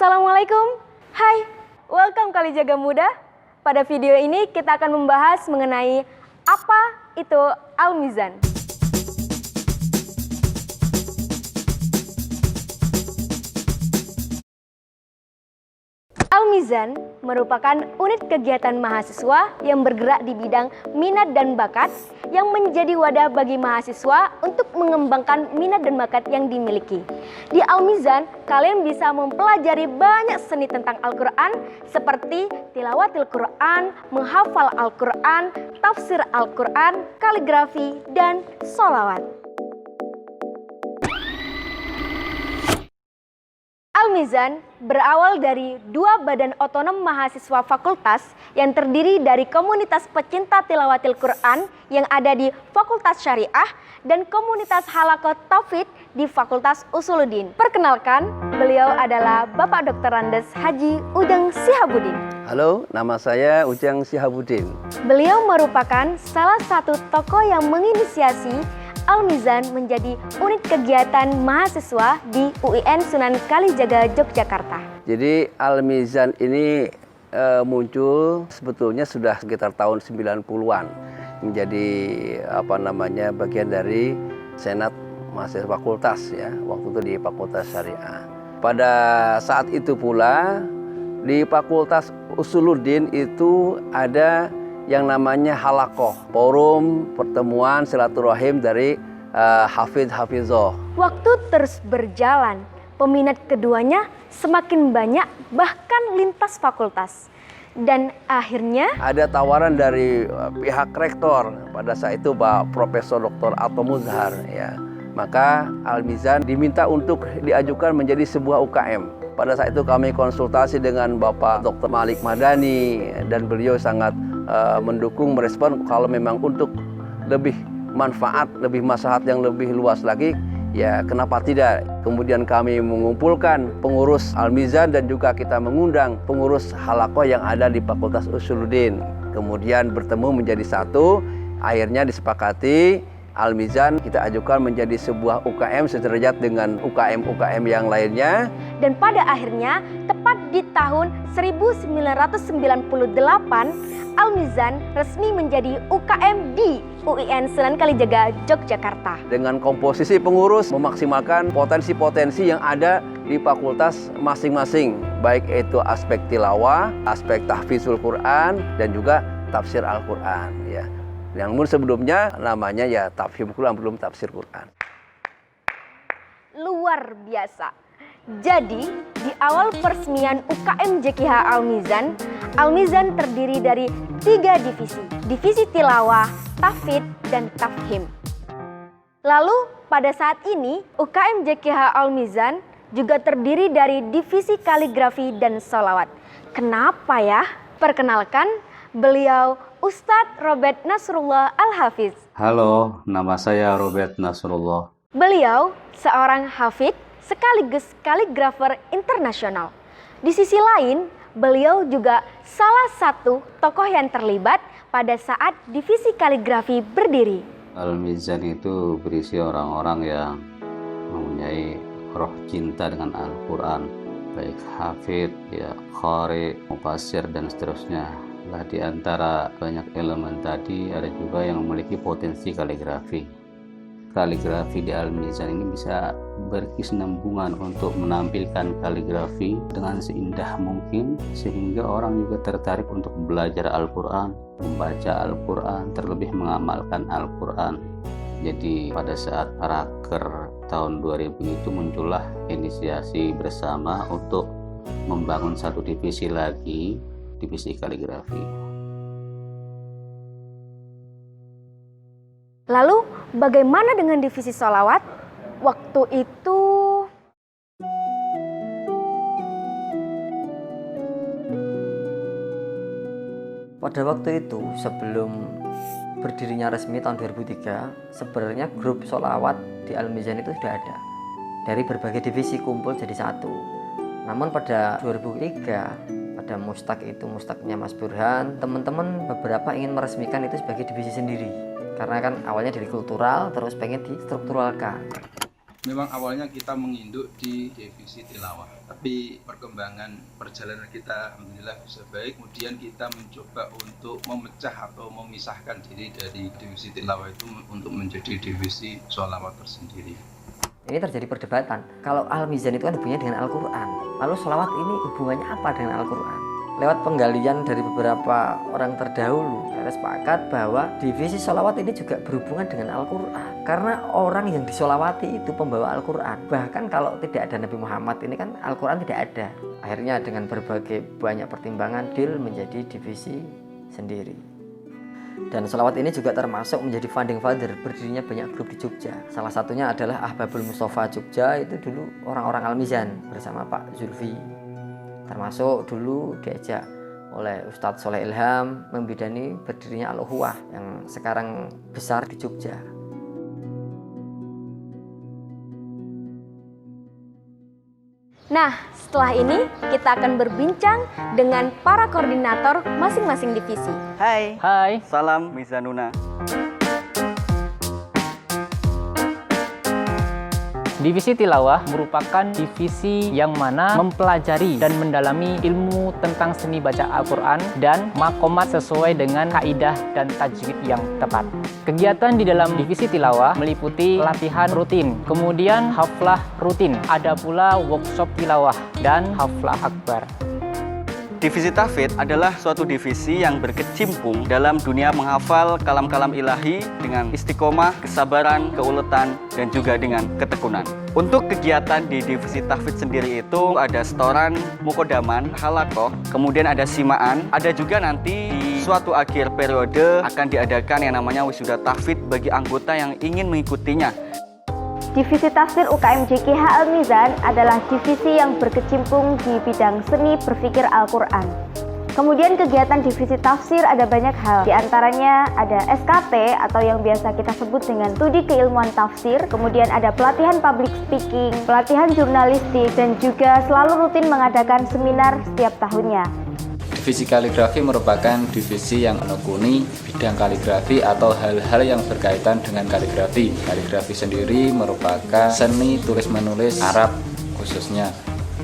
Assalamualaikum. Hai, welcome Kalijaga Muda. Pada video ini kita akan membahas mengenai apa itu Al-Mizan. Al-Mizan merupakan unit kegiatan mahasiswa yang bergerak di bidang minat dan bakat yang menjadi wadah bagi mahasiswa untuk mengembangkan minat dan bakat yang dimiliki. Di Al-Mizan, kalian bisa mempelajari banyak seni tentang Al-Quran seperti tilawatil Quran, menghafal Al-Quran, tafsir Al-Quran, kaligrafi, dan sholawat. Al-Mizan berawal dari dua badan otonom mahasiswa fakultas yang terdiri dari komunitas pecinta tilawatil Quran yang ada di Fakultas Syariah dan komunitas halaqah Taufid di Fakultas Usuluddin. Perkenalkan, beliau adalah Bapak Dr. Andes Haji Ujang Sihabuddin. Halo, nama saya Ujang Sihabuddin. Beliau merupakan salah satu tokoh yang menginisiasi Al-Mizan menjadi unit kegiatan mahasiswa di UIN Sunan Kalijaga, Yogyakarta. Jadi Al-Mizan ini muncul sebetulnya sudah sekitar tahun 90-an. Menjadi bagian dari Senat Mahasiswa Fakultas ya, waktu itu di Fakultas Syariah. Pada saat itu pula di Fakultas Usuluddin itu ada yang namanya halaqah, forum pertemuan silaturahim dari hafidz-hafidzoh. Waktu terus berjalan, peminat keduanya semakin banyak bahkan lintas fakultas. Dan akhirnya ada tawaran dari pihak rektor pada saat itu Pak Profesor Dr. Ato Muzhar ya. Maka Al-Mizan diminta untuk diajukan menjadi sebuah UKM. Pada saat itu kami konsultasi dengan Bapak Dr. Malik Madani dan beliau sangat mendukung, merespon kalau memang untuk lebih manfaat, lebih maslahat yang lebih luas lagi, ya kenapa tidak. Kemudian kami mengumpulkan pengurus Al-Mizan dan juga kita mengundang pengurus halaqah yang ada di Fakultas Usuluddin. Kemudian bertemu menjadi satu, akhirnya disepakati Al-Mizan kita ajukan menjadi sebuah UKM sederajat dengan UKM-UKM yang lainnya. Dan pada akhirnya, tepat di tahun 1998, Al-Mizan resmi menjadi UKM di UIN Sunan Kalijaga, Yogyakarta. Dengan komposisi pengurus memaksimalkan potensi-potensi yang ada di fakultas masing-masing, baik itu aspek tilawah, aspek tahfizul Quran, dan juga tafsir Al-Quran ya. Yang sebelumnya namanya ya tafhim Quran, belum tafsir Quran. Luar biasa. Jadi, di awal peresmian UKM JKH Al-Mizan, Al-Mizan terdiri dari 3 divisi. Divisi tilawah, tahfidz, dan tafhim. Lalu, pada saat ini, UKM JKH Al-Mizan juga terdiri dari divisi kaligrafi dan sholawat. Kenapa ya? Perkenalkan, beliau Ustadz Robert Nasrullah Al-Hafiz. Halo, nama saya Robert Nasrullah. Beliau seorang hafidz sekaligus kaligrafer internasional. Di sisi lain, beliau juga salah satu tokoh yang terlibat pada saat divisi kaligrafi berdiri. Al-Mizan itu berisi orang-orang yang mempunyai roh cinta dengan Al-Quran, baik hafidz, ya, qari, mufassir, dan seterusnya. Nah, di antara banyak elemen tadi ada juga yang memiliki potensi kaligrafi. Kaligrafi di Al-Mizan ini bisa berkesinambungan untuk menampilkan kaligrafi dengan seindah mungkin sehingga orang juga tertarik untuk belajar Al-Quran, membaca Al-Quran, terlebih mengamalkan Al-Quran. Jadi pada saat Raker tahun 2000 itu muncullah inisiasi bersama untuk membangun satu divisi lagi, divisi kaligrafi. Lalu bagaimana dengan divisi sholawat? Waktu itu pada waktu itu sebelum berdirinya resmi tahun 2003, sebenarnya grup sholawat di Al-Mizan itu sudah ada. Dari berbagai divisi kumpul jadi satu. Namun pada 2003 pada mustak itu, mustaknya Mas Burhan, teman-teman beberapa ingin meresmikan itu sebagai divisi sendiri. Karena kan awalnya dari kultural terus pengen distrukturalkan. Memang awalnya kita menginduk di divisi tilawah, tapi perkembangan perjalanan kita alhamdulillah bisa baik. Kemudian kita mencoba untuk memecah atau memisahkan diri dari divisi tilawah itu untuk menjadi divisi sholawat tersendiri. Ini terjadi perdebatan. Kalau Al-Mizan itu kan hubungannya dengan Al-Quran. Lalu sholawat ini hubungannya apa dengan Al-Quran? Lewat penggalian dari beberapa orang terdahulu, saya sepakat bahwa divisi sholawat ini juga berhubungan dengan Al-Quran. Karena orang yang disolawati itu pembawa Al-Quran. Bahkan kalau tidak ada Nabi Muhammad ini kan Al-Quran tidak ada. Akhirnya dengan berbagai banyak pertimbangan deal menjadi divisi sendiri. Dan sholawat ini juga termasuk menjadi founding father berdirinya banyak grup di Jogja. Salah satunya adalah Ahbabul Mustafa Jogja, itu dulu orang-orang Al-Mizan bersama Pak Zulfi. Termasuk dulu diajak oleh Ustadz Soleh Ilham membidani berdirinya Al-Ukhuwah yang sekarang besar di Jogja. Nah, setelah ini kita akan berbincang dengan para koordinator masing-masing divisi. Hai. Hai. Salam Mizanuna. Divisi Tilawah merupakan divisi yang mana mempelajari dan mendalami ilmu tentang seni baca Al-Quran dan makomat sesuai dengan kaidah dan tajwid yang tepat. Kegiatan di dalam divisi Tilawah meliputi latihan rutin, kemudian haflah rutin, ada pula workshop tilawah dan haflah akbar. Divisi Tahfidz adalah suatu divisi yang berkecimpung dalam dunia menghafal kalam-kalam ilahi dengan istiqomah, kesabaran, keuletan, dan juga dengan ketekunan. Untuk kegiatan di divisi Tahfidz sendiri itu ada setoran, mukodaman, halakoh, kemudian ada simaan, ada juga nanti di suatu akhir periode akan diadakan yang namanya wisuda tahfidz bagi anggota yang ingin mengikutinya. Divisi Tafsir UKM JKH Al-Mizan adalah divisi yang berkecimpung di bidang seni berpikir Al-Quran. Kemudian kegiatan divisi tafsir ada banyak hal, di antaranya ada SKT atau yang biasa kita sebut dengan studi keilmuan tafsir, kemudian ada pelatihan public speaking, pelatihan jurnalistik, dan juga selalu rutin mengadakan seminar setiap tahunnya. Divisi kaligrafi merupakan divisi yang menekuni bidang kaligrafi atau hal-hal yang berkaitan dengan kaligrafi. Kaligrafi sendiri merupakan seni tulis-menulis Arab khususnya.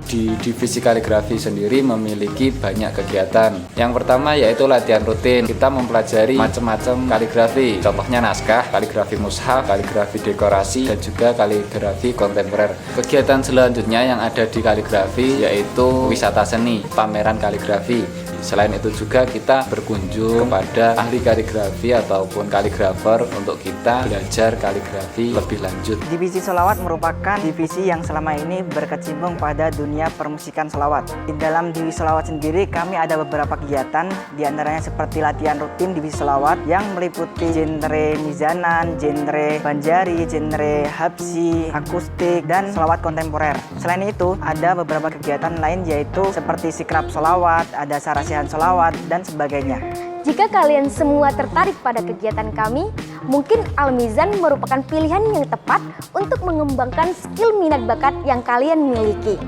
Di divisi kaligrafi sendiri memiliki banyak kegiatan. Yang pertama yaitu latihan rutin. Kita mempelajari macam-macam kaligrafi. Contohnya naskah, kaligrafi mushaf, kaligrafi dekorasi, dan juga kaligrafi kontemporer. Kegiatan selanjutnya yang ada di kaligrafi yaitu wisata seni, pameran kaligrafi. Selain itu juga kita berkunjung kepada ahli kaligrafi ataupun kaligrafer untuk kita belajar kaligrafi lebih lanjut. Divisi sholawat merupakan divisi yang selama ini berkecimpung pada dunia permusikan sholawat. Di dalam divisi sholawat sendiri kami ada beberapa kegiatan, diantaranya seperti latihan rutin divisi sholawat yang meliputi genre mizanan, genre banjari, genre habsi, akustik, dan sholawat kontemporer. Selain itu ada beberapa kegiatan lain yaitu seperti sikrab sholawat, ada sarasihan sholawat, dan sebagainya. Jika kalian semua tertarik pada kegiatan kami, mungkin Al-Mizan merupakan pilihan yang tepat untuk mengembangkan skill minat bakat yang kalian miliki.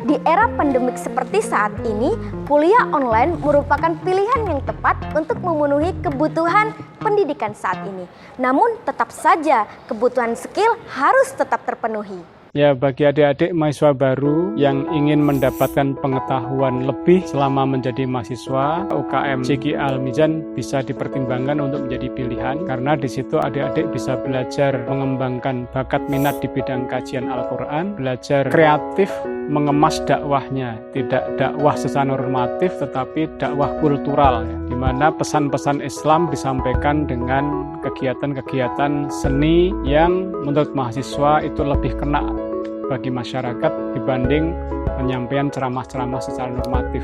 Di era pandemik seperti saat ini, kuliah online merupakan pilihan yang tepat untuk memenuhi kebutuhan pendidikan saat ini. Namun tetap saja kebutuhan skill harus tetap terpenuhi. Ya, bagi adik-adik mahasiswa baru yang ingin mendapatkan pengetahuan lebih selama menjadi mahasiswa, UKM JKH Al-Mizan bisa dipertimbangkan untuk menjadi pilihan karena di situ adik-adik bisa belajar mengembangkan bakat minat di bidang kajian Al-Quran, belajar kreatif mengemas dakwahnya, tidak dakwah secara normatif tetapi dakwah kultural, di mana pesan-pesan Islam disampaikan dengan kegiatan-kegiatan seni yang menurut mahasiswa itu lebih kena bagi masyarakat dibanding penyampaian ceramah-ceramah secara normatif.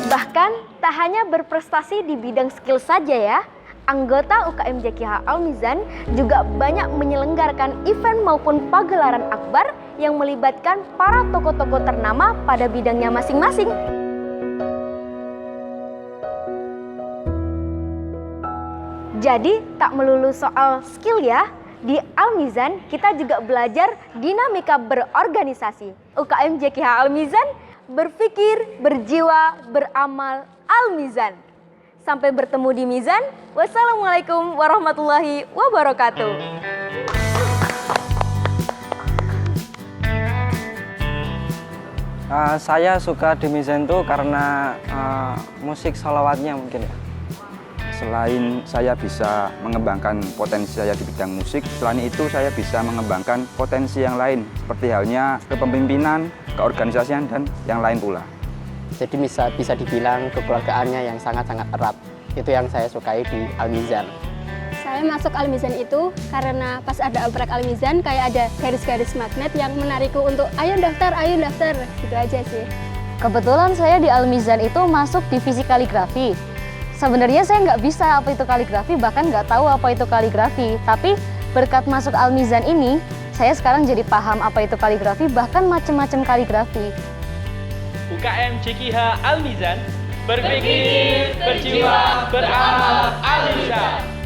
Bahkan tak hanya berprestasi di bidang skill saja ya, anggota UKM JKH Al-Mizan juga banyak menyelenggarakan event maupun pagelaran akbar yang melibatkan para tokoh-tokoh ternama pada bidangnya masing-masing. Jadi tak melulu soal skill ya, di Al-Mizan kita juga belajar dinamika berorganisasi. UKM JKH Al-Mizan berpikir, berjiwa, beramal Al-Mizan. Sampai bertemu di Mizan. Wassalamualaikum warahmatullahi wabarakatuh. Saya suka di Mizan itu karena musik sholawatnya mungkin ya. Selain saya bisa mengembangkan potensi saya di bidang musik, selain itu saya bisa mengembangkan potensi yang lain, seperti halnya kepemimpinan, keorganisasian, dan yang lain pula. Jadi bisa dibilang kekeluargaannya yang sangat-sangat erat. Itu yang saya sukai di Al-Mizan. Saya masuk Al-Mizan itu karena pas ada oprek Al-Mizan kayak ada garis-garis magnet yang menarikku untuk ayo daftar, gitu aja sih. Kebetulan saya di Al-Mizan itu masuk divisi kaligrafi. Sebenarnya saya nggak bisa apa itu kaligrafi, bahkan nggak tahu apa itu kaligrafi. Tapi berkat masuk Al-Mizan ini, saya sekarang jadi paham apa itu kaligrafi, bahkan macam-macam kaligrafi. UKM JKH Al-Mizan, berpikir, berjiwa, beramal, Al-Mizan.